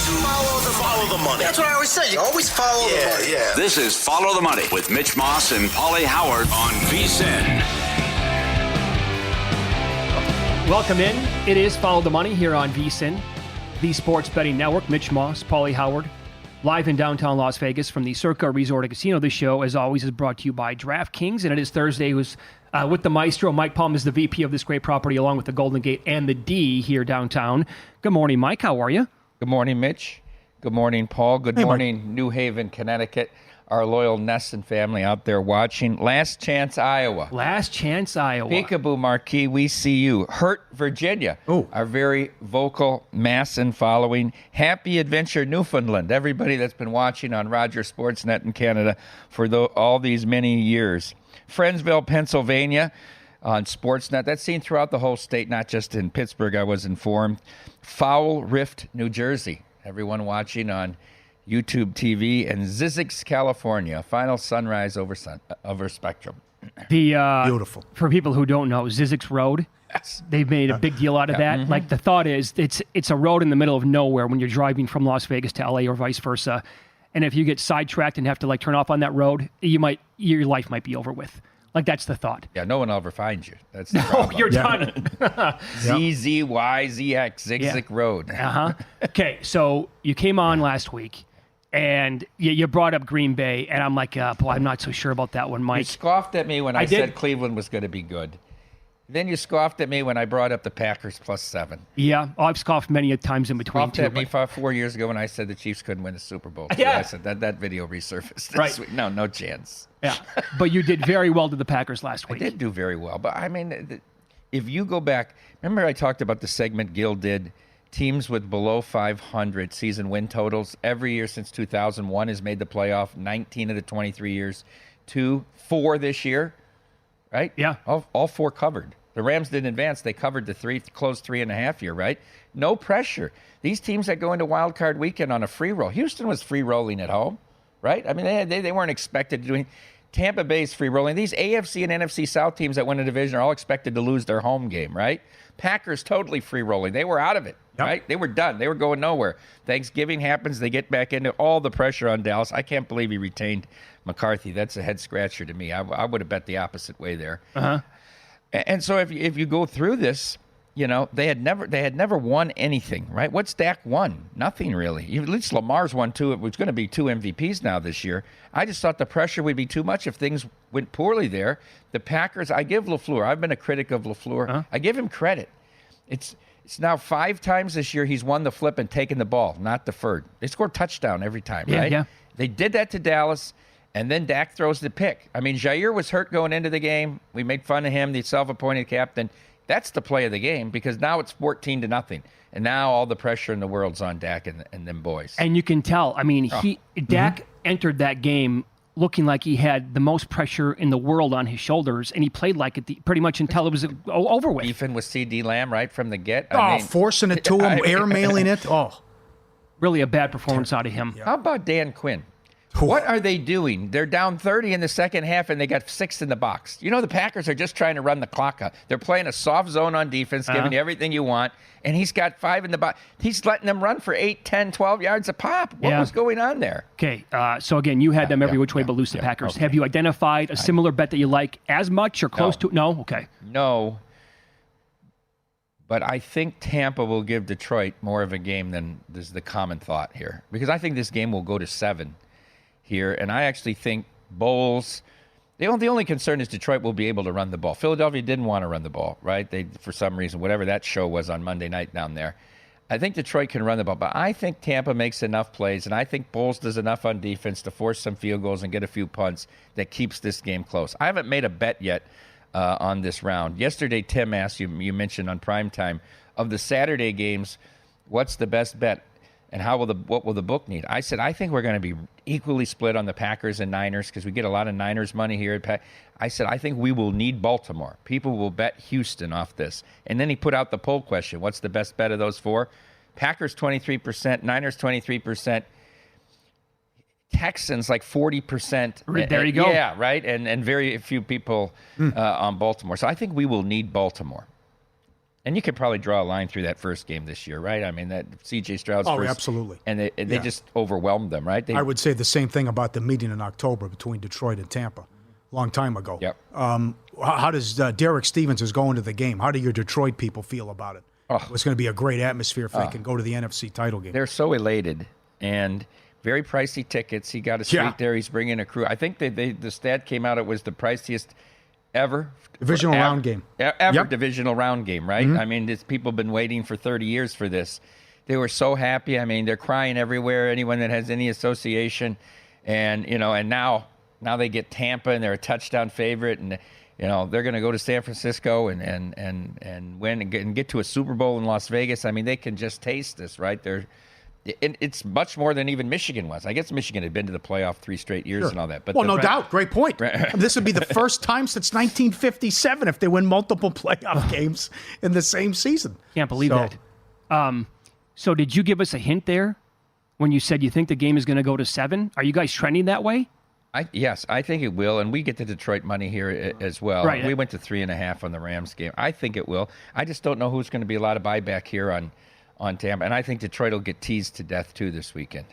Follow the money. That's what I always say. You always follow the money. Yeah. This is Follow the Money with Mitch Moss and Pauly Howard on VSiN. Welcome in. It is Follow the Money here on VSiN, the Sports Betting Network. Mitch Moss, Pauly Howard, live in downtown Las Vegas from the Circa Resort and Casino. This show, as always, is brought to you by DraftKings, and it is Thursday. Who's with the maestro. Mike Palm is the VP of this great property, along with the Golden Gate and the D here downtown. Good morning, Mike. How are you? Good morning, Mitch. Good morning, Paul. Good morning, Mike. New Haven, Connecticut. Our loyal Nesson family out there watching. Last Chance, Iowa. Last Chance, Iowa. Peekaboo Marquee, we see you. Hurt, Virginia. Ooh. Our very vocal Masson following. Happy Adventure, Newfoundland. Everybody that's been watching on Rogers Sportsnet in Canada for all these many years. Friendsville, Pennsylvania on Sportsnet. That's seen throughout the whole state, not just in Pittsburgh, I was informed. Fowl Rift, New Jersey. Everyone watching on YouTube TV, and Zizix, California. Final sunrise over Spectrum. Beautiful. For people who don't know, Zizix Road. Yes. They've made a big deal out of that. Mm-hmm. Like, the thought is it's a road in the middle of nowhere when you're driving from Las Vegas to LA or vice versa. And if you get sidetracked and have to turn off on that road, your life might be over with. Like, that's the thought. Yeah, no one will ever find you. That's the problem. You're done. ZZYZX, Zigzag Road. Okay, so you came on last week, and you brought up Green Bay, and I'm like, boy, I'm not so sure about that one, Mike. You scoffed at me when I said Cleveland was going to be good. Then you scoffed at me when I brought up the Packers +7. Yeah, I've scoffed many times in between. Scoffed at me 4 years ago when I said the Chiefs couldn't win the Super Bowl. Yeah. I said that video resurfaced this right. week. No chance. Yeah, but you did very well to the Packers last week. I did do very well. But, I mean, if you go back, remember I talked about the segment Gil did, teams with below 500 season win totals every year since 2001 has made the playoff, 19 of the 23 years, 4 this year, right? Yeah. All 4 covered. The Rams didn't advance. They covered the closed 3.5 year, right? No pressure. These teams that go into wild card weekend on a free roll. Houston was free rolling at home, right? I mean, they weren't expected to do anything. Tampa Bay's free rolling. These AFC and NFC South teams that win a division are all expected to lose their home game, right? Packers totally free rolling. They were out of it, right? They were done. They were going nowhere. Thanksgiving happens. They get back into all the pressure on Dallas. I can't believe he retained McCarthy. That's a head scratcher to me. I would have bet the opposite way there. And so if you go through this, they had never won anything, right? What's Dak won? Nothing really. At least Lamar's won 2. It was going to be 2 MVPs now this year. I just thought the pressure would be too much if things went poorly there. The Packers, I give LaFleur. I've been a critic of LaFleur. I give him credit. It's now 5 times this year he's won the flip and taken the ball, not deferred. They score touchdown every time, right? Yeah. They did that to Dallas. And then Dak throws the pick. I mean, Jair was hurt going into the game. We made fun of him, the self-appointed captain. That's the play of the game because now it's 14-0. And now all the pressure in the world's on Dak and them boys. And you can tell. I mean, Dak entered that game looking like he had the most pressure in the world on his shoulders, and he played like it pretty much until it was over with. Beefing with C.D. Lamb right from the get. Forcing it to him, airmailing it. Really a bad performance out of him. How about Dan Quinn? What are they doing? They're down 30 in the second half, and they got 6 in the box. The Packers are just trying to run the clock out. They're playing a soft zone on defense, giving you everything you want, and he's got 5 in the box. He's letting them run for 8, 10, 12 yards a pop. What was going on there? Okay, so again, you had them every which way but loose the Packers. Okay. Have you identified a similar bet that you like as much or close to? No? Okay. No. But I think Tampa will give Detroit more of a game than is the common thought here. Because I think this game will go to 7. Here, and I actually think Bowles, the only concern is Detroit will be able to run the ball. Philadelphia didn't want to run the ball, right? They, for some reason, whatever that show was on Monday night down there. I think Detroit can run the ball, but I think Tampa makes enough plays, and I think Bowles does enough on defense to force some field goals and get a few punts that keeps this game close. I haven't made a bet yet on this round. Yesterday, Tim asked you mentioned on primetime, of the Saturday games, what's the best bet? And what will the book need? I said, I think we're going to be equally split on the Packers and Niners because we get a lot of Niners money here. I said, I think we will need Baltimore. People will bet Houston off this. And then he put out the poll question. What's the best bet of those 4? Packers 23%, Niners 23%, Texans like 40%. There you go. Yeah, right? And very few people on Baltimore. So I think we will need Baltimore. And you could probably draw a line through that first game this year, right? I mean, that C.J. Stroud's first. Absolutely. And they just overwhelmed them, right? I would say the same thing about the meeting in October between Detroit and Tampa, long time ago. Yep. How does Derek Stevens is going to the game? How do your Detroit people feel about it? Oh. It's going to be a great atmosphere if they can go to the NFC title game. They're so elated, and very pricey tickets. He got a suite there. He's bringing a crew. I think the stat came out. It was the priciest ever. Divisional round game. Ever divisional round game, right? I mean, people have been waiting for 30 years for this. They were so happy. I mean, they're crying everywhere, anyone that has any association. And, and now they get Tampa, and they're a touchdown favorite. And, they're going to go to San Francisco and win and get to a Super Bowl in Las Vegas. I mean, they can just taste this, right? It's much more than even Michigan was. I guess Michigan had been to the playoff 3 straight years and all that. But no doubt. Great point. This would be the first time since 1957 if they win multiple playoff games in the same season. Can't believe that. So did you give us a hint there when you said you think the game is going to go to 7? Are you guys trending that way? Yes, I think it will. And we get the Detroit money here as well. Right. We went to 3.5 on the Rams game. I think it will. I just don't know who's going to be a lot of buyback here on Tampa. And I think Detroit will get teased to death, too, this weekend.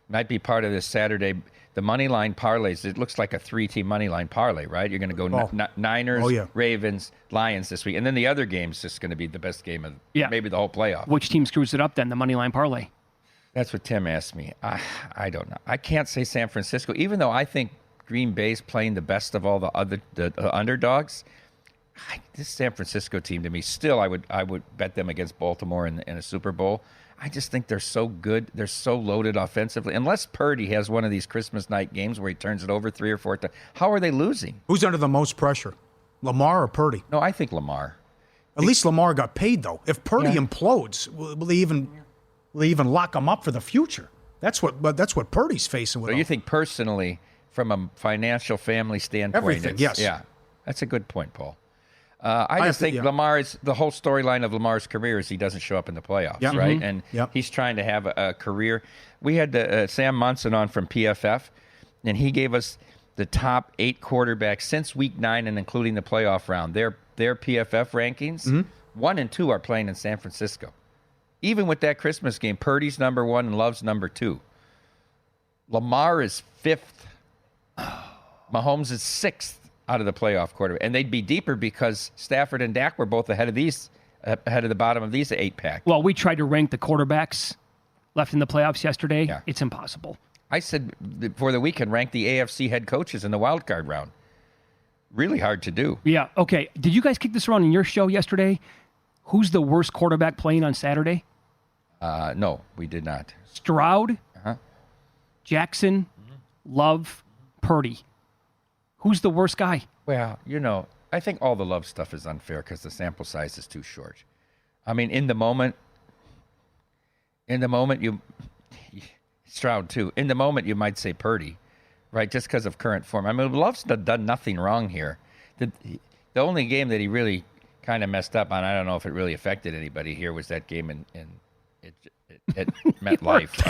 Might be part of this Saturday. The money line parlays, it looks like a 3-team money line parlay, right? You're going to go Niners, Ravens, Lions this week. And then the other game's just going to be the best game of maybe the whole playoff. Which team screws it up then, the money line parlay? That's what Tim asked me. I don't know. I can't say San Francisco, even though I think Green Bay's playing the best of all the underdogs. This San Francisco team, to me, still I would bet them against Baltimore in a Super Bowl. I just think they're so good. They're so loaded offensively. Unless Purdy has one of these Christmas night games where he turns it over 3 or 4 times, how are they losing? Who's under the most pressure, Lamar or Purdy? No, I think Lamar. At least Lamar got paid, though. If Purdy implodes, will they even lock him up for the future? That's what Purdy's facing with. So you think personally, from a financial family standpoint, everything? Yes. Yeah, that's a good point, Paul. I just think Lamar is the whole storyline of Lamar's career is he doesn't show up in the playoffs, right? And he's trying to have a career. We had Sam Monson on from PFF, and he gave us the top 8 quarterbacks since Week 9 and including the playoff round. Their PFF rankings, 1 and 2 are playing in San Francisco. Even with that Christmas game, Purdy's number 1 and Love's number 2. Lamar is 5th. Mahomes is 6th. Out of the playoff quarter, and they'd be deeper because Stafford and Dak were both ahead of the bottom of these 8-pack. Well, we tried to rank the quarterbacks left in the playoffs yesterday. Yeah. It's impossible. I said for the weekend, rank the AFC head coaches in the wild card round. Really hard to do. Yeah. Okay. Did you guys kick this around in your show yesterday? Who's the worst quarterback playing on Saturday? No, we did not. Stroud, Jackson, Love, Purdy. Who's the worst guy? Well, I think all the Love stuff is unfair because the sample size is too short. I mean, in the moment, Stroud too. In the moment, you might say Purdy, right? Just because of current form. I mean, Love's done nothing wrong here. The only game that he really kind of messed up on, I don't know if it really affected anybody here, was that game at MetLife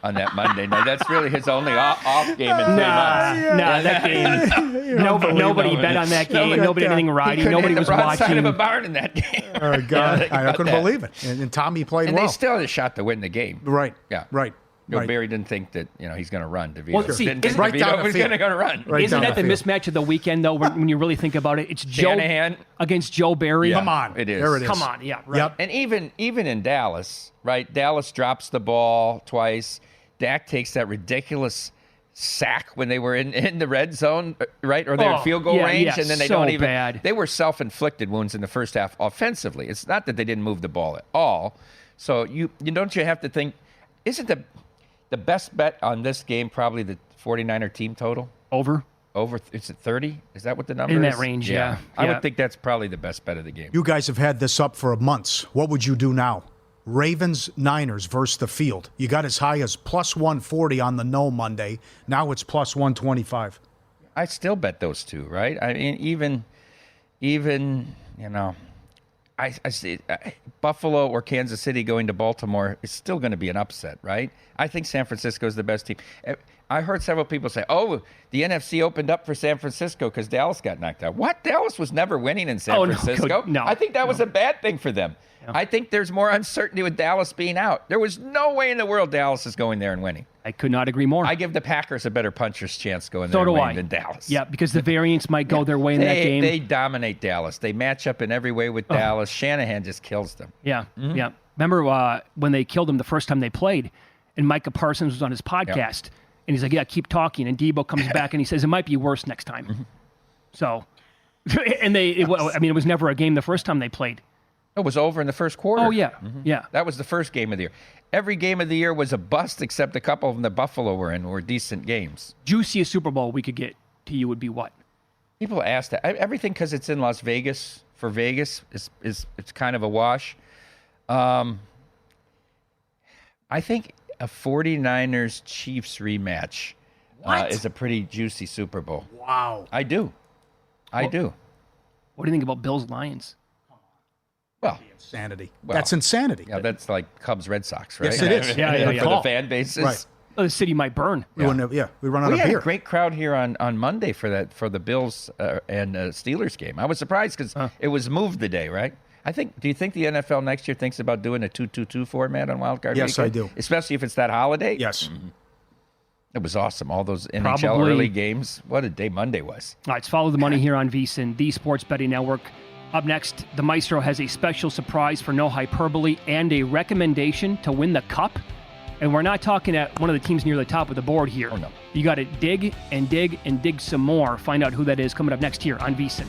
on that Monday night. That's really his only off game in 3 months. That game. Nobody bet on that game. Nobody had anything riding. Nobody was watching. Side of a barn in that game. Oh, God. I couldn't believe it. And Tommy played well. And they still had a shot to win the game. Right. Yeah. Right. Barry didn't think that he's going to run. DeVito Well, see, didn't right down the was field. going to run. Right Isn't down that the field. mismatch of the weekend, though, when you really think about it? It's Shanahan Joe against Joe Barry. Come on. It is. There it is. Come on. Yeah. Right. Yep. And even in Dallas, right? Dallas drops the ball twice. Dak takes that ridiculous sack when they were in the red zone, right? Or they're in field goal range, and then they don't even. Bad. They were self-inflicted wounds in the first half offensively. It's not that they didn't move the ball at all. So you have to think, isn't the best bet on this game probably the 49er team total? Over? Is it 30? Is that what the number is? In that range, yeah. I would think that's probably the best bet of the game. You guys have had this up for months. What would you do now? Ravens, Niners versus the field. You got as high as plus 140 on the no Monday. Now it's plus 125. I still bet those two, right? I mean, even I see Buffalo or Kansas City going to Baltimore is still going to be an upset, right? I think San Francisco is the best team. I heard several people say, "Oh, the NFC opened up for San Francisco because Dallas got knocked out." What? Dallas was never winning in San Francisco. No, I think that was a bad thing for them. Yeah. I think there's more uncertainty with Dallas being out. There was no way in the world Dallas is going there and winning. I could not agree more. I give the Packers a better puncher's chance going there and winning than Dallas. Yeah, because the variance might go their way in that game. They dominate Dallas. They match up in every way with Dallas. Shanahan just kills them. Yeah, yeah. Remember when they killed him the first time they played, and Micah Parsons was on his podcast, and he's like, "Yeah, keep talking." And Debo comes back and he says, "It might be worse next time." So, and it was never a game the first time they played. It was over in the first quarter. Oh, yeah. Yeah. That was the first game of the year. Every game of the year was a bust except a couple of them that Buffalo were in were decent games. Juiciest Super Bowl we could get to you would be what? People ask that. Everything because it's in Las Vegas. For Vegas, is it's kind of a wash. I think a 49ers-Chiefs rematch is a pretty juicy Super Bowl. Wow. I do. I do. What do you think about Bills-Lions? Well, insanity. Well, that's insanity. Yeah, that's like Cubs Red Sox, right? Yes, it is. Yeah. For the fan bases. Right. Oh, the city might burn. We run out We of had beer. a great crowd here on Monday for the Bills and Steelers game. I was surprised because it was moved the day, right? Do you think the NFL next year thinks about doing a 2-2-2 format on Wild Card Yes, weekend? I do. Especially if it's that holiday? Yes. It was awesome. All those NHL early games. What a day Monday was. All right, let's follow the money here on VSiN, the Sports Betting Network. Up next, the Maestro has a special surprise for No Hyperbole and a recommendation to win the Cup. And we're not talking at one of the teams near the top of the board here. Oh, no. You got to dig and dig and dig some more. Find out who that is coming up next here on VSiN.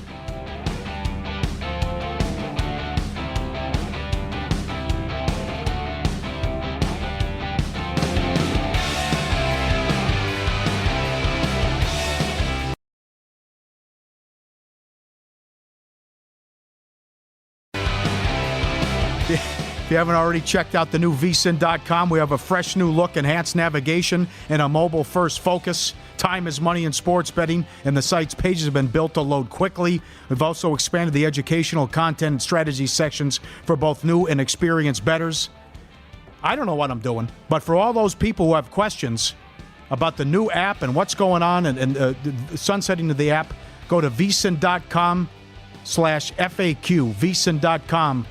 If you haven't already checked out the new vsin.com, we have a fresh new look, enhanced navigation, and a mobile-first focus. Time is money in sports betting, and the site's pages have been built to load quickly. We've also expanded the educational content and strategy sections for both new and experienced bettors. I don't know what I'm doing, but for all those people who have questions about the new app and what's going on and the sunsetting of the app, go to vsin.com/FAQ, vsin.com/FAQ.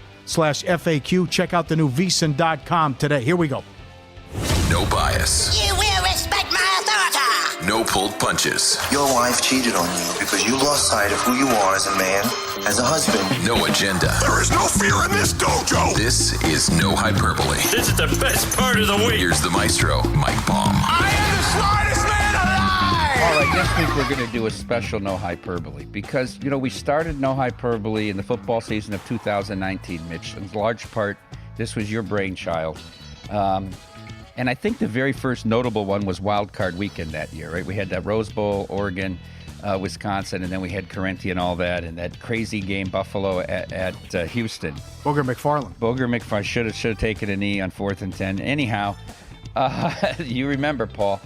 Check out the new vsin.com today. Here we go. No bias. You will respect my authority. No pulled punches. Your wife cheated on you because you lost sight of who you are as a man, as a husband. No agenda. There is no fear in this dojo. This is No Hyperbole. This is the best part of the week. Here's the maestro, Mike Baum. I am the smartest man alive. All right, this week we're going to do a special No Hyperbole because, we started No Hyperbole in the football season of 2019, Mitch. In large part, this was your brainchild. And I think the very first notable one was Wild Card Weekend that year, right? We had that Rose Bowl, Oregon, Wisconsin, and then we had Carenti and all that, and that crazy game, Buffalo at Houston. Booger McFarland should have taken a knee on 4th and 10. Anyhow, you remember, Paul.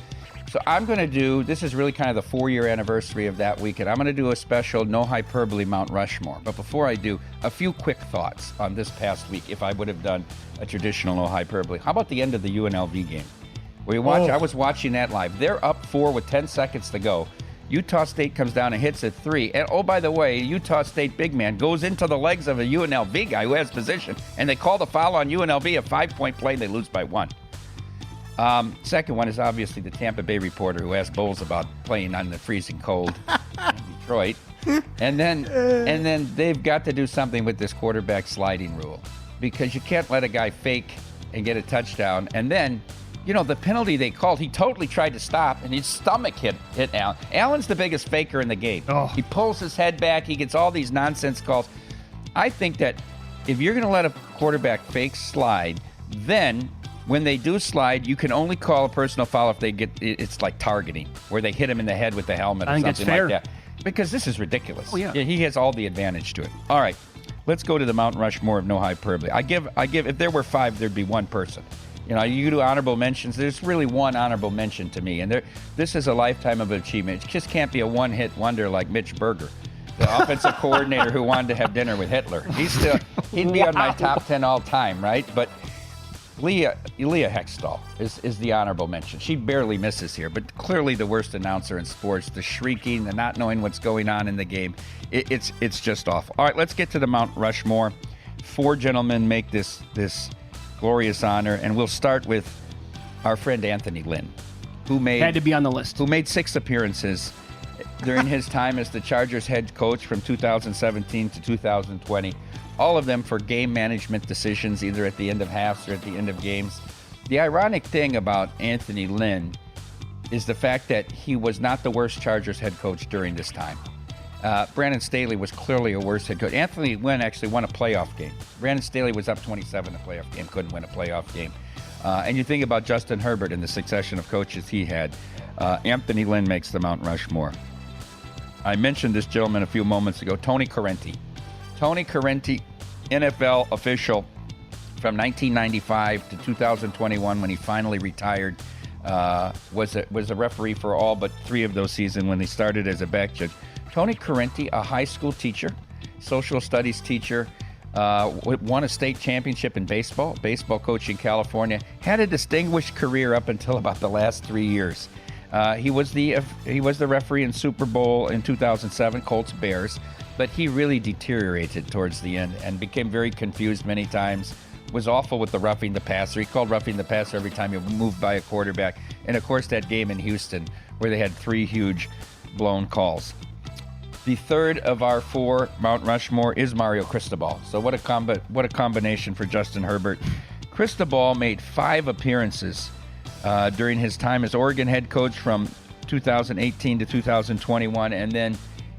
So I'm going to do, this is really kind of the 4-year anniversary of that weekend. I'm going to do a special No Hyperbole Mount Rushmore. But before I do, a few quick thoughts on this past week if I would have done a traditional No Hyperbole. How about the end of the UNLV game? I was watching that live. They're up 4 with 10 seconds to go. Utah State comes down and hits a 3. And oh, by the way, Utah State big man goes into the legs of a UNLV guy who has position. And they call the foul on UNLV, a 5-point play, and they lose by 1. Second one is obviously the Tampa Bay reporter who asked Bowles about playing on the freezing cold in Detroit. And then they've got to do something with this quarterback sliding rule because you can't let a guy fake and get a touchdown. And then, the penalty they called, he totally tried to stop and his stomach hit Allen. Allen's the biggest faker in the game. Oh. He pulls his head back. He gets all these nonsense calls. I think that if you're going to let a quarterback fake slide, then when they do slide, you can only call a personal foul if it's like targeting, where they hit him in the head with the helmet or something like that. Because this is ridiculous. Oh, yeah. He has all the advantage to it. All right, let's go to the Mount Rushmore of No Hyperbole. I give. If there were 5, there'd be one person. You do honorable mentions. There's really one honorable mention to me, and this is a lifetime of achievement. It just can't be a one-hit wonder like Mitch Berger. the offensive coordinator who wanted to have dinner with Hitler. He'd be on my top 10 all time, right? But Leah Hextall is the honorable mention. She barely misses here, but clearly the worst announcer in sports. The shrieking, the not knowing what's going on in the game. It's just awful. All right, let's get to the Mount Rushmore. 4 gentlemen make this glorious honor, and we'll start with our friend Anthony Lynn, who had to be on the list. Who made 6 appearances during his time as the Chargers head coach from 2017 to 2020. All of them for game management decisions, either at the end of halves or at the end of games. The ironic thing about Anthony Lynn is the fact that he was not the worst Chargers head coach during this time. Brandon Staley was clearly a worse head coach. Anthony Lynn actually won a playoff game. Brandon Staley was up 27 in a playoff game, couldn't win a playoff game. And you think about Justin Herbert and the succession of coaches he had. Anthony Lynn makes the Mount Rushmore. I mentioned this gentleman a few moments ago, Tony Corrente. Tony Corrente, NFL official from 1995 to 2021 when he finally retired, was a referee for all but 3 of those seasons when he started as a back judge. Tony Corrente, a high school teacher, social studies teacher, won a state championship in baseball coach in California, had a distinguished career up until about the last 3 years. He was the referee in Super Bowl in 2007, Colts Bears, but he really deteriorated towards the end and became very confused many times. Was awful with the roughing the passer. He called roughing the passer every time he moved by a quarterback. And of course, that game in Houston where they had 3 huge blown calls. The third of our 4 Mount Rushmore is Mario Cristobal. So what a combination for Justin Herbert. Cristobal made 5 appearances during his time as Oregon head coach from 2018 to 2021, and then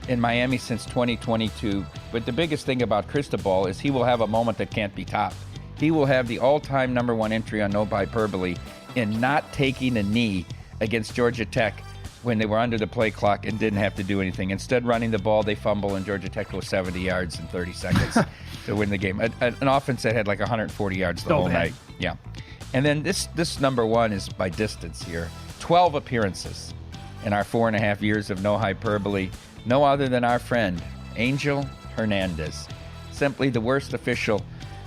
in Miami since 2022. But the biggest thing about Cristobal is he will have a moment that can't be topped. He will have the all-time #1 entry on No Hyperbole in not taking a knee against Georgia Tech when they were under the play clock and didn't have to do anything. Instead, running the ball, they fumble, and Georgia Tech goes 70 yards in 30 seconds to win the game. An offense that had like 140 yards the whole night. Yeah. And then this #1 is by distance here. 12 appearances in our 4.5 years of No Hyperbole. No other than our friend, Angel Hernandez. Simply the worst official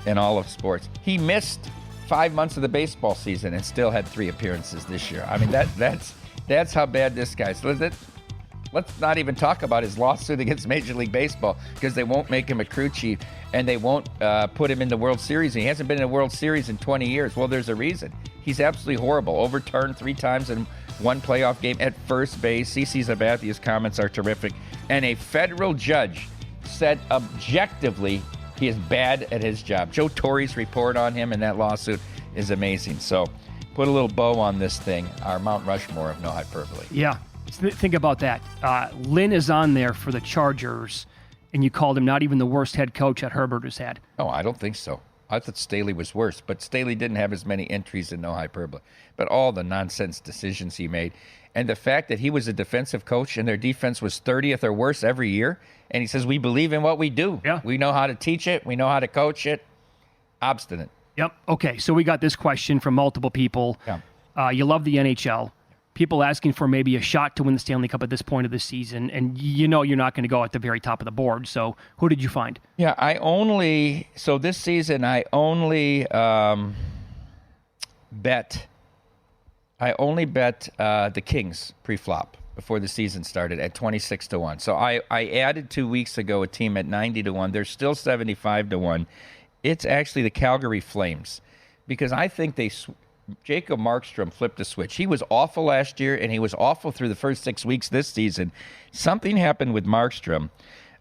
in all of sports. He missed 5 months of the baseball season and still had 3 appearances this year. I mean, that's how bad this guy's. Let's not even talk about his lawsuit against Major League Baseball because they won't make him a crew chief and they won't put him in the World Series. He hasn't been in the World Series in 20 years. Well, there's a reason. He's absolutely horrible. Overturned 3 times in 1 playoff game at first base. CeCe Sabathia's comments are terrific. And a federal judge said objectively he is bad at his job. Joe Torre's report on him in that lawsuit is amazing. So put a little bow on this thing, our Mount Rushmore of No Hyperbole. Yeah. Think about that. Lynn is on there for the Chargers, and you called him not even the worst head coach that Herbert has had. Oh, I don't think so. I thought Staley was worse, but Staley didn't have as many entries in No Hyperbole. But all the nonsense decisions he made, and the fact that he was a defensive coach and their defense was 30th or worse every year, and he says, we believe in what we do. Yeah. We know how to teach it. We know how to coach it. Obstinate. Yep. Okay, so we got this question from multiple people. Yeah. You love the NHL. People asking for maybe a shot to win the Stanley Cup at this point of the season, and you know you're not going to go at the very top of the board. So who did you find? Yeah, this season I only bet the Kings pre-flop before the season started at 26-1. So I added 2 weeks ago a team at 90-1. They're still 75-1. It's actually the Calgary Flames because I think Jacob Markstrom flipped a switch. He was awful last year, and he was awful through the first 6 weeks this season. Something happened with Markstrom.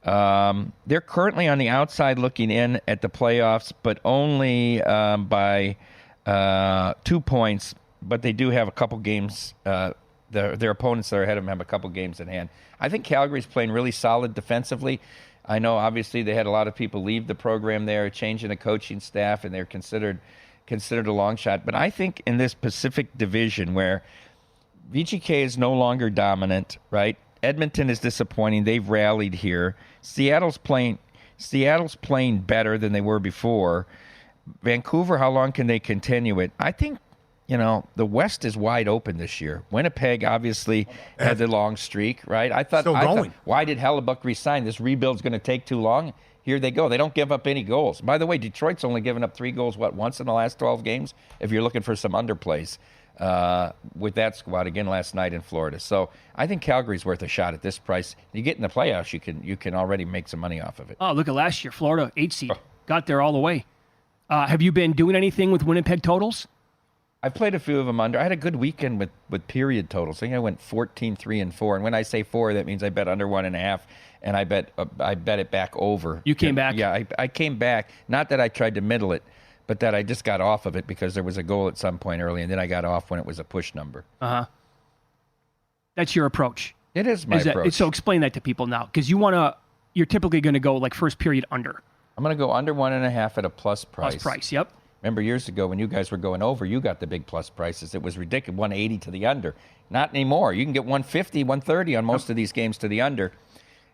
They're currently on the outside looking in at the playoffs, but only by 2 points. But they do have a couple games. Their opponents that are ahead of them have a couple games in hand. I think Calgary's playing really solid defensively. I know, obviously, they had a lot of people leave the program there, changing the coaching staff, and they're considered a long shot. But I think in this Pacific Division where VGK is no longer dominant, right? Edmonton is disappointing. They've rallied here. Seattle's playing better than they were before. Vancouver, how long can they continue it? I think, the West is wide open this year. Winnipeg obviously had the long streak, right? I thought, why did Hellebuck resign? This rebuild's going to take too long. Here they go. They don't give up any goals. By the way, Detroit's only given up 3 goals, once in the last 12 games? If you're looking for some underplays with that squad again last night in Florida. So I think Calgary's worth a shot at this price. You get in the playoffs, you can already make some money off of it. Oh, look at last year. Florida, 8 seed. Got there all the way. Have you been doing anything with Winnipeg totals? I've played a few of them under. I had a good weekend with period totals. I think I went 14, 3, and 4. And when I say 4, that means I bet under 1.5, and I bet it back over. You came back? Yeah, I came back. Not that I tried to middle it, but that I just got off of it because there was a goal at some point early, and then I got off when it was a push number. That's your approach. It is my approach. So explain that to people now, because you're typically going to go like first period under. I'm going to go under 1.5 at a plus price. Plus price, yep. Remember years ago when you guys were going over, you got the big plus prices. It was ridiculous, 180 to the under. Not anymore. You can get 150, 130 on most of these games to the under.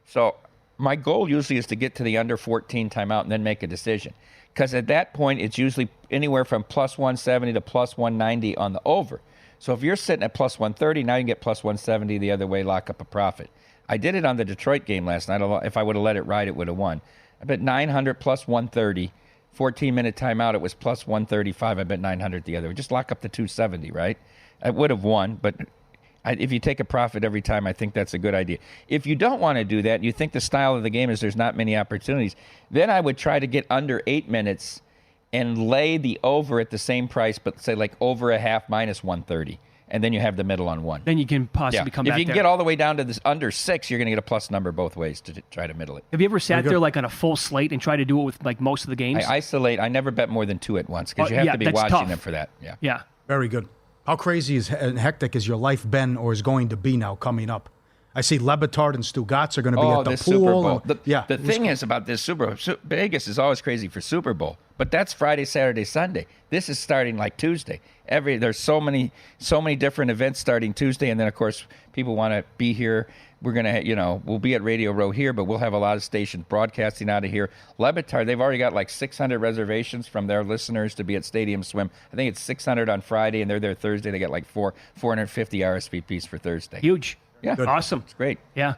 So my goal usually is to get to the under 14 timeout and then make a decision. Because at that point, it's usually anywhere from plus 170 to plus 190 on the over. So if you're sitting at plus 130, now you can get plus 170 the other way, lock up a profit. I did it on the Detroit game last night. If I would have let it ride, it would have won. I bet 900 plus 130. 14-minute timeout, it was plus 135. I bet 900 the other way. Just lock up the 270, right? I would have won, but if you take a profit every time, I think that's a good idea. If you don't want to do that, you think the style of the game is there's not many opportunities, then I would try to get under 8 minutes and lay the over at the same price, but say like over a half minus 130. And then you have the middle on 1. Then you can possibly come back If you can there. get all the way down to this under 6, you're going to get a plus number both ways to try to middle it. Have you ever sat there like on a full slate and tried to do it with like most of the games? I isolate. I never bet more than 2 at once because you have to be watching tough. them for that. Yeah. Very good. How crazy and hectic has your life been or is going to be now coming up? I see Lebitard and Stugatz are going to be at the this pool. Super Bowl. The thing is about this Super Bowl, Vegas is always crazy for Super Bowl, but that's Friday, Saturday, Sunday. This is starting like Tuesday. There's so many different events starting Tuesday, and then of course people want to be here. We're gonna, we'll be at Radio Row here, but we'll have a lot of stations broadcasting out of here. Lebitard, they've already got like 600 reservations from their listeners to be at Stadium Swim. I think it's 600 on Friday, and they're there Thursday. They got like 450 RSVPs for Thursday. Huge. Yeah, good. Awesome. It's great. Yeah,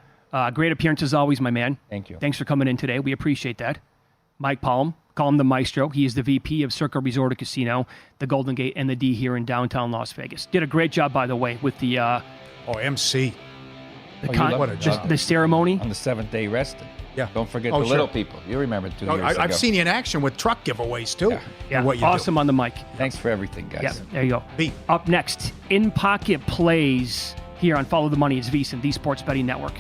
great appearance as always, my man. Thank you. Thanks for coming in today. We appreciate that. Mike Palm, call him the Maestro. He is the VP of Circa Resort and Casino, the Golden Gate, and the D here in downtown Las Vegas. Did a great job, by the way, with the MC. The ceremony on the 7th day rested. Yeah. Don't forget the little people. You remember 2 years ago. I've seen you in action with truck giveaways too. Yeah. What you awesome do. on the mic. Thanks for everything, guys. Yeah, there you go. B. Up next, In Pocket Plays here on Follow the Money. It's VSiN, the Sports Betting Network.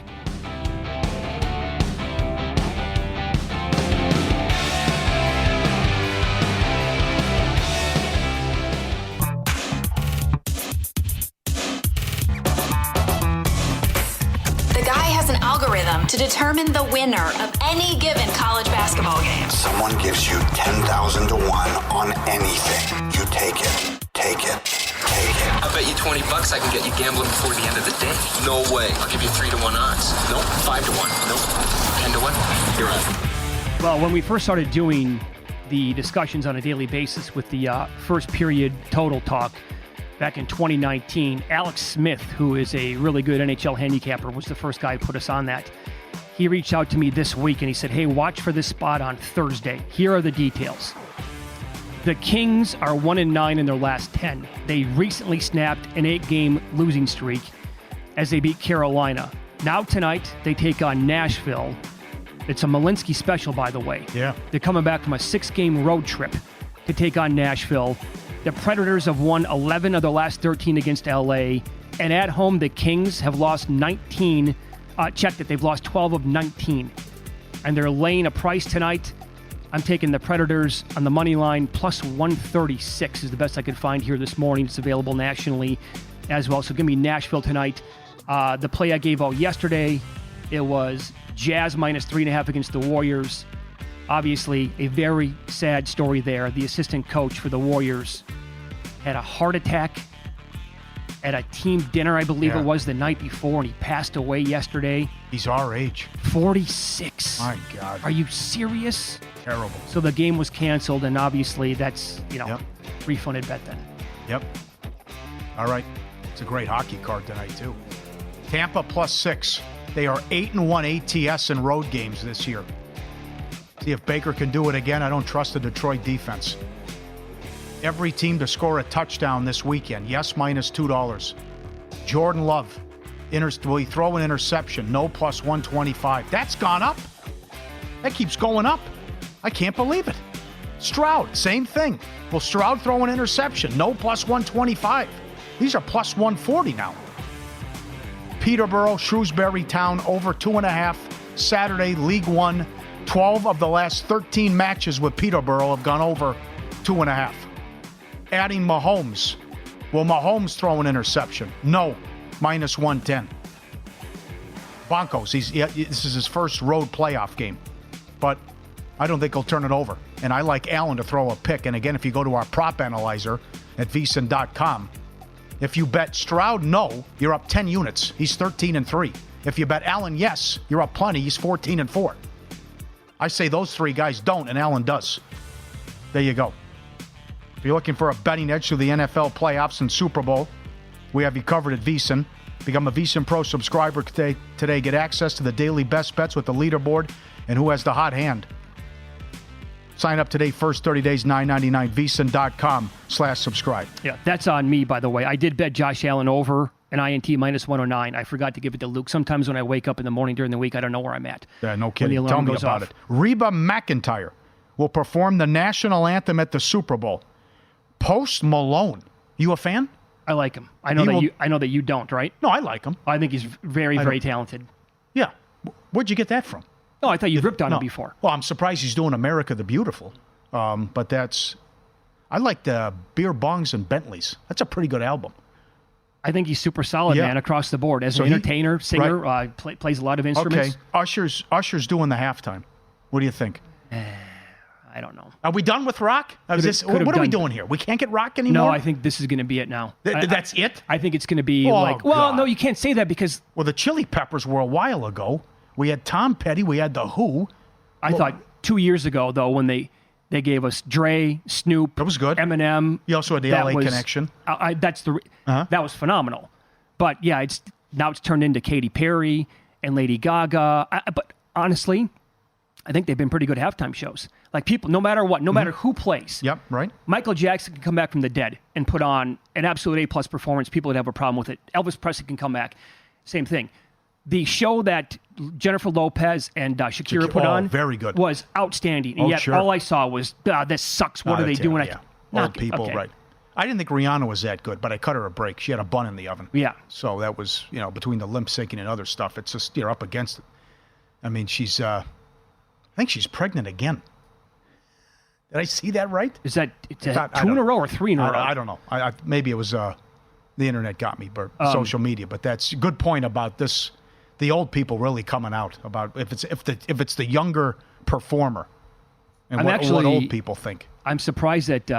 To determine the winner of any given college basketball game. Someone gives you 10,000 to 1 on anything. You take it. Take it. Take it. I bet you $20 I can get you gambling before the end of the day. No way. I'll give you 3 to 1 odds. Nope. 5 to 1. Nope. 10 to 1. You're on. Well, when we first started doing the discussions on a daily basis with the first period total talk back in 2019, Alex Smith, who is a really good NHL handicapper, was the first guy to put us on that. He reached out to me this week and he said, hey, watch for this spot on Thursday. Here are the details. The Kings are 1-9 in their last 10. They recently snapped an 8-game losing streak as they beat Carolina. Now tonight, they take on Nashville. It's a Malinsky special, by the way. Yeah. They're coming back from a 6-game road trip to take on Nashville. The Predators have won 11 of their last 13 against LA. And at home, the Kings have lost 19. Checked it. They've lost 12 of 19. And they're laying a price tonight. I'm taking the Predators on the money line. Plus 136 is the best I could find here this morning. It's available nationally as well. So give me Nashville tonight. The play I gave out yesterday, it was Jazz minus 3.5 against the Warriors. Obviously, a very sad story there. The assistant coach for the Warriors had a heart attack at a team dinner, I believe it was, the night before, and he passed away yesterday. He's our age. 46. My God. Are you serious? Terrible. So the game was canceled, and obviously that's, refunded bet then. Yep. All right. It's a great hockey card tonight, too. Tampa +6. They are 8-1 ATS in road games this year. See if Baker can do it again. I don't trust the Detroit defense. Every team to score a touchdown this weekend. Yes, -$2. Jordan Love. Will he throw an interception? No, +125. That's gone up. That keeps going up. I can't believe it. Stroud, same thing. Will Stroud throw an interception? No, +125. These are +140 now. Peterborough, Shrewsbury Town, over 2.5. Saturday, League One. 12 of the last 13 matches with Peterborough have gone over 2.5. Adding Mahomes. Will Mahomes throw an interception? No, -110. Broncos, this is his first road playoff game. But I don't think he'll turn it over. And I like Allen to throw a pick. And again, if you go to our prop analyzer at vsin.com, if you bet Stroud no, you're up 10 units. He's 13-3. If you bet Allen yes, you're up plenty. He's 14-4. I say those three guys don't, and Allen does. There you go. If you're looking for a betting edge to the NFL playoffs and Super Bowl, we have you covered at VSiN. Become a VSiN Pro subscriber today. Get access to the daily best bets with the leaderboard and who has the hot hand. Sign up today, first 30 days, $9.99, vsin.com/subscribe. Yeah, that's on me, by the way. I did bet Josh Allen over an INT -109. I forgot to give it to Luke. Sometimes when I wake up in the morning during the week, I don't know where I'm at. Yeah, no kidding. Tell me about it. Reba McEntire will perform the national anthem at the Super Bowl. Post Malone. You a fan? I like him. I know that you don't, right? No, I like him. I think he's very, very talented. Yeah. Where'd you get that from? No, I thought you ripped on him before. Well, I'm surprised he's doing America the Beautiful. But I like the Beer Bongs and Bentleys. That's a pretty good album. I think he's super solid, man, across the board. As an entertainer, singer, right. Plays a lot of instruments. Okay. Usher's doing the halftime. What do you think? I don't know. Are we done with rock? What are we doing here? We can't get rock anymore? No, I think this is going to be it now. That's it? I think it's going to be no, you can't say that because... Well, the Chili Peppers were a while ago. We had Tom Petty. We had The Who. I thought 2 years ago, though, when they gave us Dre, Snoop, that was good. Eminem. You also had the LA Connection. That was phenomenal. But yeah, it's turned into Katy Perry and Lady Gaga. But honestly, I think they've been pretty good halftime shows. Like people, no matter what, no matter who plays. Yep, right. Michael Jackson can come back from the dead and put on an absolute A+ performance. People would have a problem with it. Elvis Presley can come back. Same thing. The show that Jennifer Lopez and Shakira put on very good. Was outstanding. And yet all I saw was, this sucks. What are they doing? Old people, okay. Right. I didn't think Rihanna was that good, but I cut her a break. She had a bun in the oven. Yeah. So that was, between the limp syncing and other stuff, it's just, you're up against it. I mean, she's, I think she's pregnant again. Did I see that right? Is that two in a row or three in a row? I don't know. Maybe it was the internet got me, but social media. But that's a good point about this. The old people really coming out about if it's the younger performer and what old people think. I'm surprised that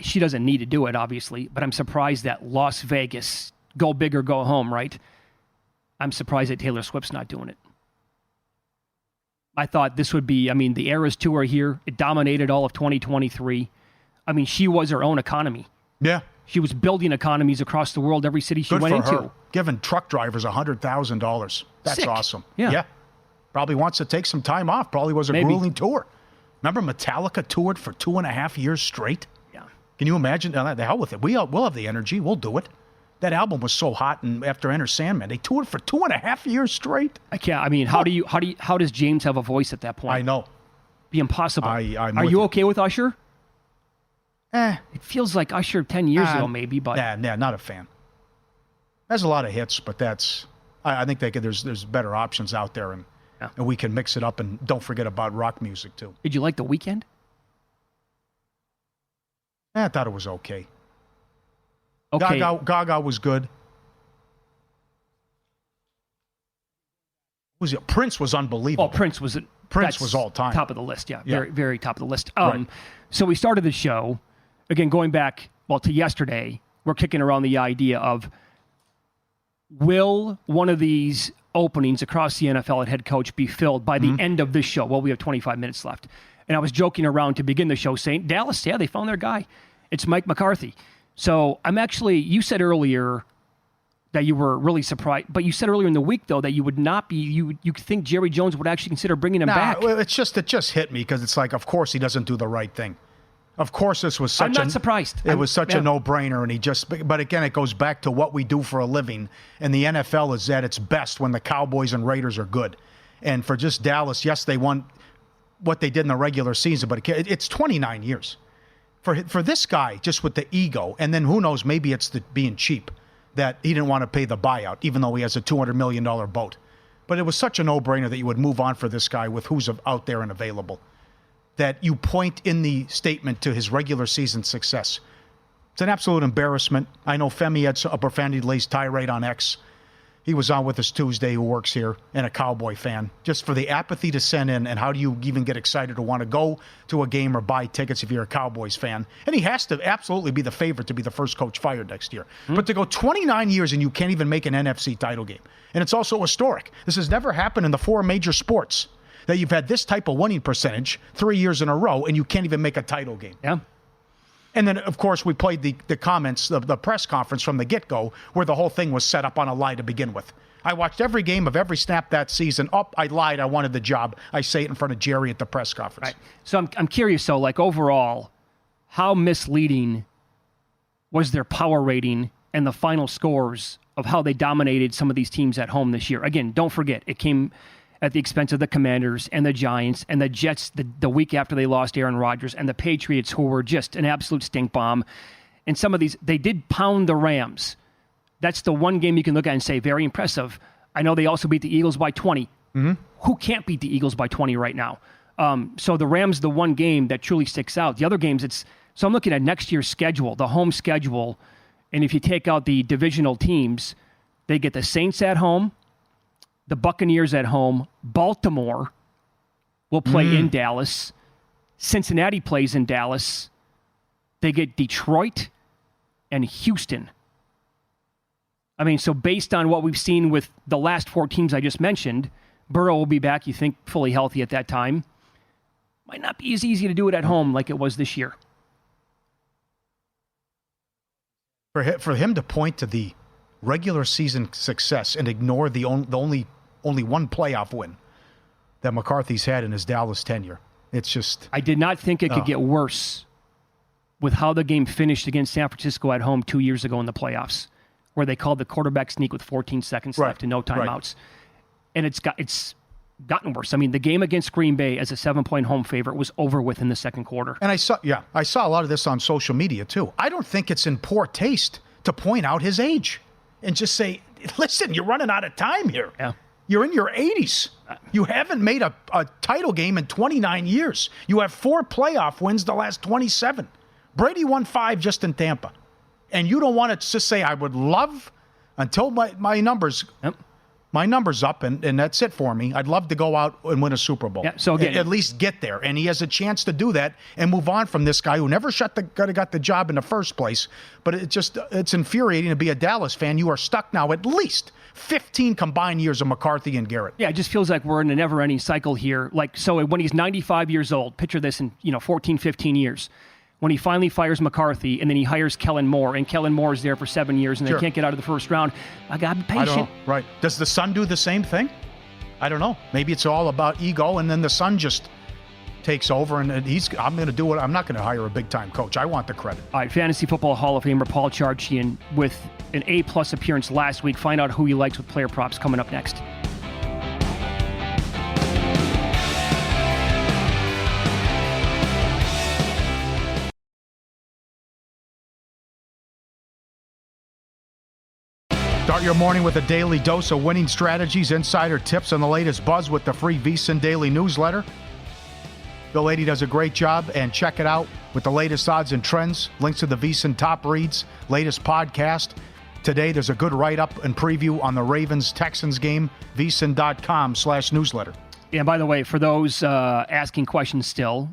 she doesn't need to do it, obviously, but I'm surprised that Las Vegas, go big or go home, right? I'm surprised that Taylor Swift's not doing it. I thought this would be, the Eras Tour here. It dominated all of 2023. She was her own economy. Yeah. She was building economies across the world, every city she went into. Her. Giving truck drivers $100,000. That's sick. Awesome. Yeah. Probably wants to take some time off. Probably was a grueling tour. Remember Metallica toured for 2.5 years straight? Yeah. Can you imagine? The hell with it. We'll have the energy. We'll do it. That album was so hot, and after Enter Sandman, they toured for 2.5 years straight. I can't. How does James have a voice at that point? I know. Be impossible. Are you okay with Usher? It feels like Usher 10 years ago, maybe, but not a fan. There's a lot of hits, but I think there's better options out there, and we can mix it up. And don't forget about rock music too. Did you like The Weeknd? I thought it was okay. Okay. Gaga was good. Prince was unbelievable. Oh, Prince was all time. Top of the list, yeah. Yeah. Very, very top of the list. Right. So we started the show, again, going back, to yesterday, we're kicking around the idea of, will one of these openings across the NFL at head coach be filled by the end of this show? Well, we have 25 minutes left. And I was joking around to begin the show saying, Dallas, they found their guy. It's Mike McCarthy. So you said earlier that you were really surprised, but you said earlier in the week, though, that you would not be, you think Jerry Jones would actually consider bringing him back. It just hit me because it's like, of course he doesn't do the right thing. Of course this was I'm not surprised. It was such a no-brainer, and but again, it goes back to what we do for a living, and the NFL is at its best when the Cowboys and Raiders are good. And for just Dallas, yes, they won what they did in the regular season, but it's 29 years. For this guy, just with the ego, and then who knows, maybe it's the being cheap, that he didn't want to pay the buyout, even though he has a $200 million boat. But it was such a no-brainer that you would move on for this guy with who's out there and available, that you point in the statement to his regular season success. It's an absolute embarrassment. I know Femi had a profanity-laced tirade on X. He was on with us Tuesday, who works here, and a Cowboy fan. Just for the apathy to send in, and how do you even get excited to want to go to a game or buy tickets if you're a Cowboys fan? And he has to absolutely be the favorite to be the first coach fired next year. But to go 29 years and you can't even make an NFC title game. And it's also historic. This has never happened in the 4 major sports, that you've had this type of winning percentage 3 years in a row, and you can't even make a title game. Yeah. And then, of course, we played the comments of the press conference from the get-go, where the whole thing was set up on a lie to begin with. I watched every game of every snap that season. I lied. I wanted the job. I say it in front of Jerry at the press conference. Right. So I'm curious, though, like overall, how misleading was their power rating and the final scores of how they dominated some of these teams at home this year? Again, don't forget, it came at the expense of the Commanders and the Giants and the Jets the week after they lost Aaron Rodgers, and the Patriots, who were just an absolute stink bomb. And some of these, they did pound the Rams. That's the one game you can look at and say, very impressive. I know they also beat the Eagles by 20. Mm-hmm. Who can't beat the Eagles by 20 right now? So the Rams, the one game that truly sticks out. The other games, so I'm looking at next year's schedule, the home schedule, and if you take out the divisional teams, they get the Saints at home, the Buccaneers at home, Baltimore will play in Dallas, Cincinnati plays in Dallas, they get Detroit and Houston. I mean, so based on what we've seen with the last 4 teams I just mentioned, Burrow will be back, you think, fully healthy at that time. Might not be as easy to do it at home like it was this year. For him to point to the regular season success and ignore the only one playoff win that McCarthy's had in his Dallas tenure, it's just... I did not think it could get worse with how the game finished against San Francisco at home 2 years ago in the playoffs, where they called the quarterback sneak with 14 seconds left and no timeouts. Right. And it's gotten worse. I mean, the game against Green Bay as a 7-point home favorite was over with in the second quarter. And I saw a lot of this on social media too. I don't think it's in poor taste to point out his age and just say, listen, you're running out of time here. Yeah. You're in your 80s. You haven't made a title game in 29 years. You have 4 playoff wins the last 27. Brady won 5 just in Tampa. And you don't want to just say, I would love, until my numbers... Yep. My number's up, and that's it for me. I'd love to go out and win a Super Bowl. Yeah, so again, at least get there. And he has a chance to do that and move on from this guy who never got the job in the first place. But it's infuriating to be a Dallas fan. You are stuck now at least 15 combined years of McCarthy and Garrett. Yeah, it just feels like we're in a never-ending cycle here. Like, so when he's 95 years old, picture this in 14, 15 years. When he finally fires McCarthy, and then he hires Kellen Moore, and Kellen Moore is there for 7 years, and they can't get out of the first round. I got to be patient. I don't know. Right. Does the son do the same thing? I don't know. Maybe it's all about ego, and then the son just takes over, and I'm going to do it. I'm not going to hire a big-time coach. I want the credit. All right, Fantasy Football Hall of Famer Paul Charchian with an A-plus appearance last week. Find out who he likes with player props coming up next. Start your morning with a daily dose of winning strategies, insider tips, and the latest buzz with the free VSiN Daily newsletter. The lady does a great job, and check it out with the latest odds and trends, links to the VSiN Top Reads, latest podcast. Today, there's a good write-up and preview on the Ravens-Texans game, vsin.com/newsletter. And by the way, for those asking questions still,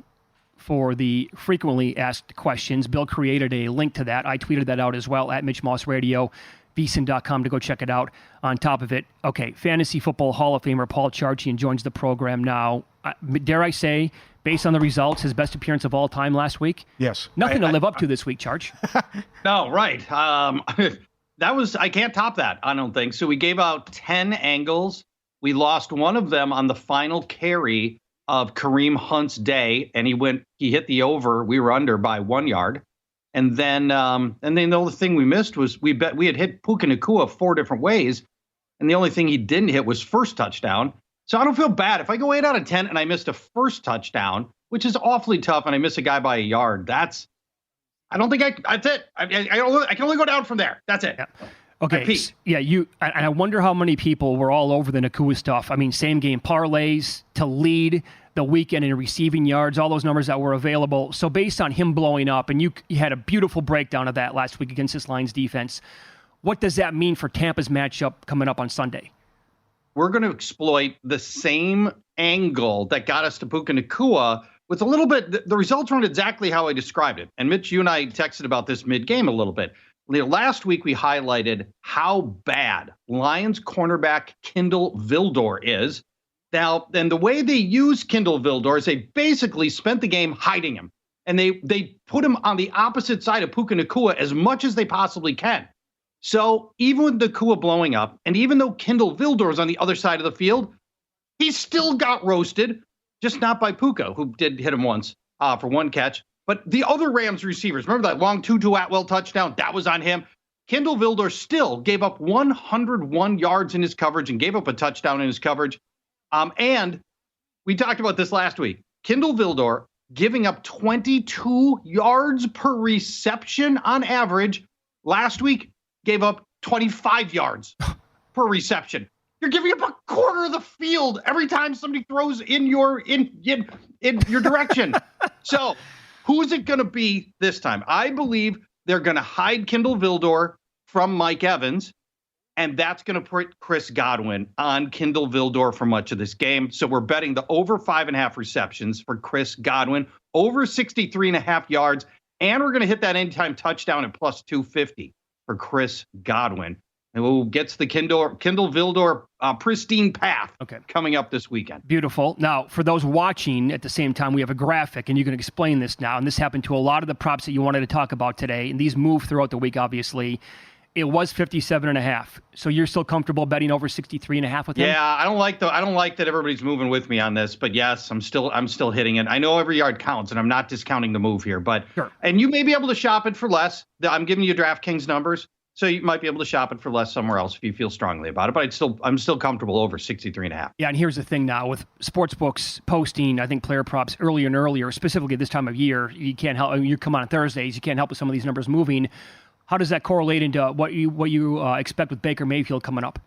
for the frequently asked questions, Bill created a link to that. I tweeted that out as well, at Mitch Moss Radio. vsin.com to go check it out. On top of it, okay, Fantasy Football Hall of Famer Paul Charchian joins the program now. Dare I say, based on the results, his best appearance of all time last week. Yes. Nothing to live up to this week, Charch. No, right. I can't top that, I don't think. So we gave out 10 angles. We lost one of them on the final carry of Kareem Hunt's day, and he hit the over. We were under by 1 yard. And then the only thing we missed was we had hit Puka Nacua 4 different ways, and the only thing he didn't hit was first touchdown. So I don't feel bad. If I go 8 out of 10 and I missed a first touchdown, which is awfully tough, and I miss a guy by a yard, that's it. I can only go down from there. That's it. Yeah. Okay. And I wonder how many people were all over the Nacua stuff. I mean, same game parlays to lead the weekend in receiving yards, all those numbers that were available. So based on him blowing up, and you had a beautiful breakdown of that last week against this Lions defense, what does that mean for Tampa's matchup coming up on Sunday? We're going to exploit the same angle that got us to Puka Nacua with a little bit. The results weren't exactly how I described it. And Mitch, you and I texted about this mid-game a little bit. Last week, we highlighted how bad Lions cornerback Kindle Vildor is. Now, and the way they use Kindle Vildor is they basically spent the game hiding him. And they put him on the opposite side of Puka Nacua as much as they possibly can. So even with Nacua blowing up, and even though Kindle Vildor is on the other side of the field, he still got roasted, just not by Puka, who did hit him once for 1 catch. But the other Rams receivers, remember that long Tutu Atwell touchdown? That was on him. Kindle Vildor still gave up 101 yards in his coverage and gave up a touchdown in his coverage. And we talked about this last week. Kindle Vildor giving up 22 yards per reception on average. Last week, gave up 25 yards per reception. You're giving up a quarter of the field every time somebody throws in your direction. So who is it going to be this time? I believe they're going to hide Kindle Vildor from Mike Evans, and that's going to put Chris Godwin on Kindle Vildor for much of this game. So we're betting the over 5.5 receptions for Chris Godwin, over 63.5 yards, and we're going to hit that anytime touchdown at plus 250 for Chris Godwin, who gets the Kindle Vildor pristine path coming up this weekend. Beautiful. Now, for those watching at the same time, we have a graphic, and you can explain this now. And this happened to a lot of the props that you wanted to talk about today, and these move throughout the week, obviously. It was 57.5. So you're still comfortable betting over 63.5 with him? Yeah, I don't like that everybody's moving with me on this, but yes, I'm still hitting it. I know every yard counts, and I'm not discounting the move here, but sure. And you may be able to shop it for less. I'm giving you DraftKings numbers, so you might be able to shop it for less somewhere else if you feel strongly about it. But I'm still comfortable over 63.5. Yeah, and here's the thing now with sportsbooks posting, I think player props earlier and earlier, specifically this time of year. You can't help. You come on Thursdays, you can't help with some of these numbers moving. How does that correlate into what you expect with Baker Mayfield coming up?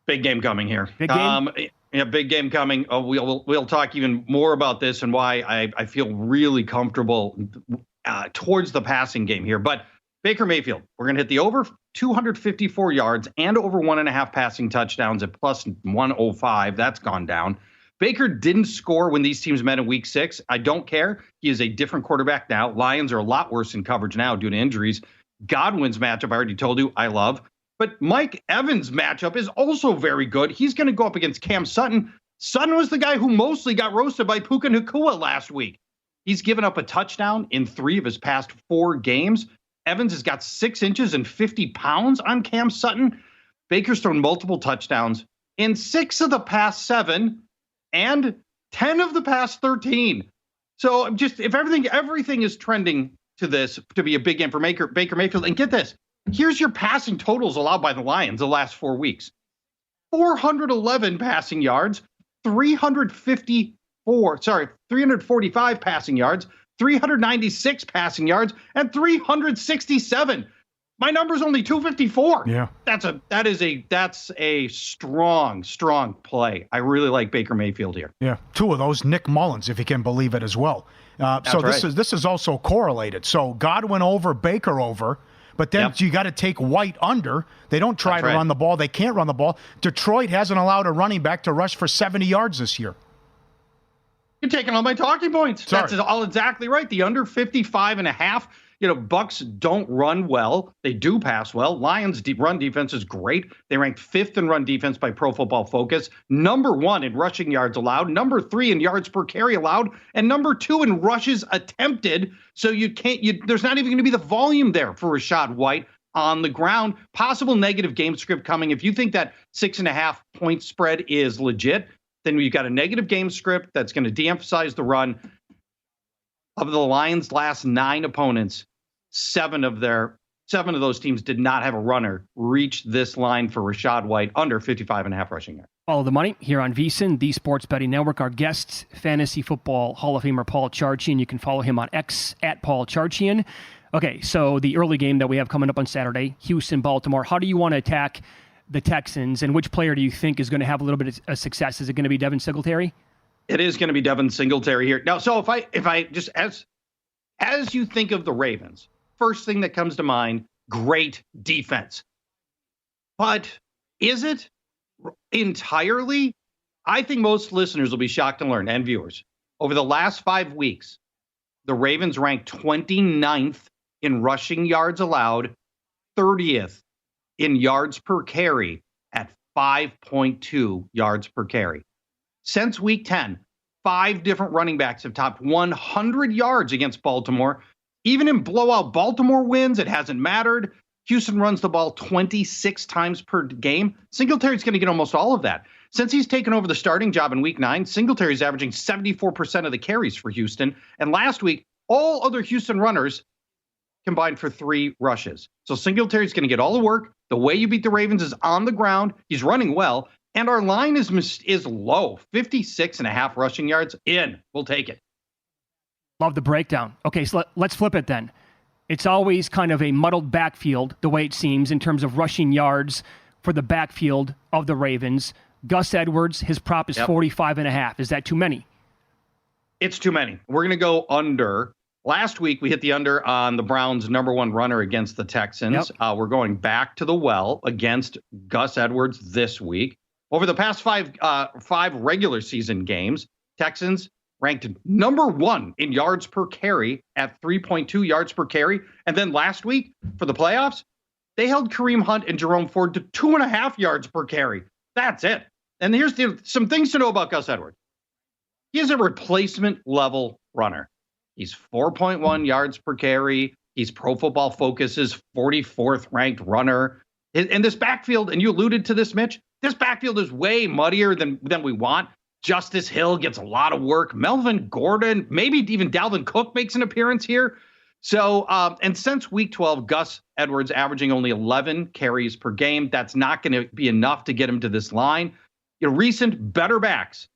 Big game coming here. Big game? Yeah, big game coming. We'll talk even more about this and why I feel really comfortable towards the passing game here. But Baker Mayfield, we're going to hit the over 254 yards and over 1.5 passing touchdowns at plus 105. That's gone down. Baker didn't score when these teams met in week 6. I don't care. He is a different quarterback now. Lions are a lot worse in coverage now due to injuries. Godwin's matchup, I already told you, I love. But Mike Evans' matchup is also very good. He's going to go up against Cam Sutton. Sutton was the guy who mostly got roasted by Puka Nacua last week. He's given up a touchdown in 3 of his past 4 games. Evans has got 6 inches and 50 pounds on Cam Sutton. Baker's thrown multiple touchdowns in 6 of the past 7 and 10 of the past 13. So just if everything is trending to this to be a big game for Baker Mayfield, and get this, here's your passing totals allowed by the Lions the last 4 weeks. 411 passing yards, 345 passing yards, 396 passing yards, and 367. My number's only 254. Yeah. That's a strong play. I really like Baker Mayfield here. Yeah. 2 of those, Nick Mullins, if you can believe it as well. This is also correlated. So Godwin over, Baker over, but then you got to take White under. They don't try to run the ball. They can't run the ball. Detroit hasn't allowed a running back to rush for 70 yards this year. You're taking all my talking points. Sorry. That's all exactly right. The under 55.5. Bucks don't run well. They do pass well. Lions' run defense is great. They ranked 5th in run defense by Pro Football Focus, number 1 in rushing yards allowed, number 3 in yards per carry allowed, and number 2 in rushes attempted. So there's not even going to be the volume there for Rachaad White on the ground. Possible negative game script coming. If you think that 6.5 point spread is legit, then we've got a negative game script that's going to de-emphasize the run. Of the Lions' last 9 opponents, 7 of those teams did not have a runner reach this line for Rachaad White under 55.5 rushing yards. Follow the money here on VSiN, the Sports Betting Network. Our guest, Fantasy Football Hall of Famer Paul Charchian. You can follow him on X at Paul Charchian. Okay, so the early game that we have coming up on Saturday, Houston-Baltimore. How do you want to attack the Texans, and which player do you think is going to have a little bit of success? Is it going to be Devin Singletary? It is going to be Devin Singletary here. Now, so if I just, as you think of the Ravens, first thing that comes to mind, great defense. But is it entirely? I think most listeners will be shocked to learn, and viewers, over the last 5 weeks, the Ravens ranked 29th in rushing yards allowed, 30th in yards per carry at 5.2 yards per carry. Since week 10, 5 different running backs have topped 100 yards against Baltimore. Even in blowout Baltimore wins, it hasn't mattered. Houston runs the ball 26 times per game. Singletary's going to get almost all of that. Since he's taken over the starting job in week 9, Singletary's averaging 74% of the carries for Houston. And last week, all other Houston runners combined for 3 rushes. So Singletary's going to get all the work. The way you beat the Ravens is on the ground. He's running well. And our line is low, 56.5 rushing yards in. We'll take it. Love the breakdown. Okay, so let's flip it then. It's always kind of a muddled backfield, the way it seems, in terms of rushing yards for the backfield of the Ravens. Gus Edwards, his prop is 45.5. Is that too many? It's too many. We're going to go under. Last week, we hit the under on the Browns' number 1 runner against the Texans. We're going back to the well against Gus Edwards this week. Over the past 5 regular season games, Texans ranked number 1 in yards per carry at 3.2 yards per carry. And then last week for the playoffs, they held Kareem Hunt and Jerome Ford to 2.5 yards per carry. That's it. And here's some things to know about Gus Edwards. He is a replacement level runner. He's 4.1 yards per carry. He's Pro Football Focus's 44th ranked runner. And this backfield, and you alluded to this, Mitch, this backfield is way muddier than we want. Justice Hill gets a lot of work. Melvin Gordon, maybe even Dalvin Cook makes an appearance here. So, and since week 12, Gus Edwards averaging only 11 carries per game. That's not going to be enough to get him to this line. Recent better backs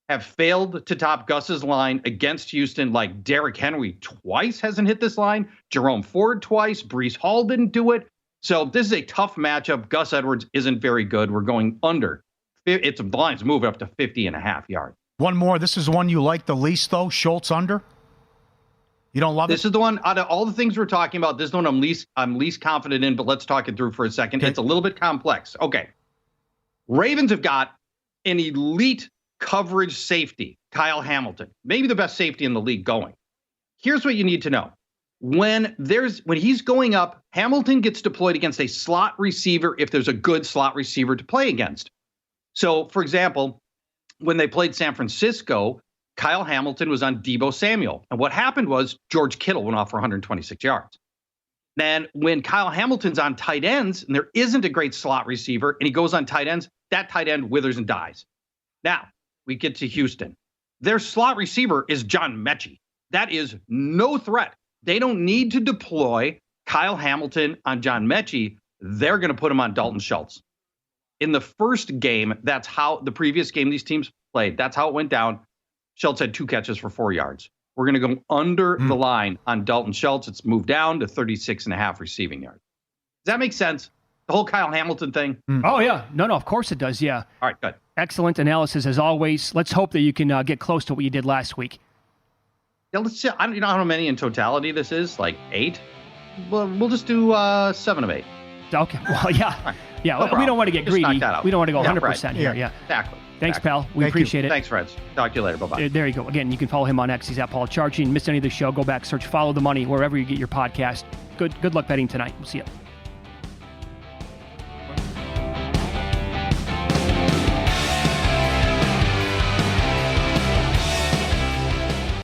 have failed to top Gus's line against Houston, like Derrick Henry twice hasn't hit this line. Jerome Ford twice. Breece Hall didn't do it. So this is a tough matchup. Gus Edwards isn't very good. We're going under. The line's moving up to 50.5 yards. One more. This is the one you like the least, though. Schultz under. You don't love this? This is the one out of all the things we're talking about. This is the one I'm least confident in. But let's talk it through for a second. Okay. It's a little bit complex. Okay. Ravens have got an elite coverage safety, Kyle Hamilton, maybe the best safety in the league going. Here's what you need to know. When he's going up, Hamilton gets deployed against a slot receiver if there's a good slot receiver to play against. So, for example, when they played San Francisco, Kyle Hamilton was on Deebo Samuel. And what happened was George Kittle went off for 126 yards. Then when Kyle Hamilton's on tight ends and there isn't a great slot receiver and he goes on tight ends, that tight end withers and dies. Now, we get to Houston. Their slot receiver is John Mechie. That is no threat. They don't need to deploy Kyle Hamilton on John Mechie. They're going to put him on Dalton Schultz. In the first game, that's how the previous game these teams played. That's how it went down. Schultz had 2 catches for 4 yards. We're going to go under the line on Dalton Schultz. It's moved down to 36.5 receiving yards. Does that make sense? The whole Kyle Hamilton thing? Oh, yeah. No, of course it does. Yeah. All right, good. Excellent analysis as always. Let's hope that you can get close to what you did last week. Yeah, let's see. I don't know how many in totality this is, like 8. Well, we'll just do 7 of 8. Okay. Well, yeah. Right. Yeah, no we don't want to get greedy. We don't want to go 100% right. here. Yeah. Exactly. Thanks, back. pal. We Thank you. appreciate it. Thanks, friends. Talk to you later. Bye-bye. There you go. Again, you can follow him on X. He's at Paul Charchian. Miss any of the show, go back, search Follow the Money wherever you get your podcast. Good luck betting tonight. We'll see you.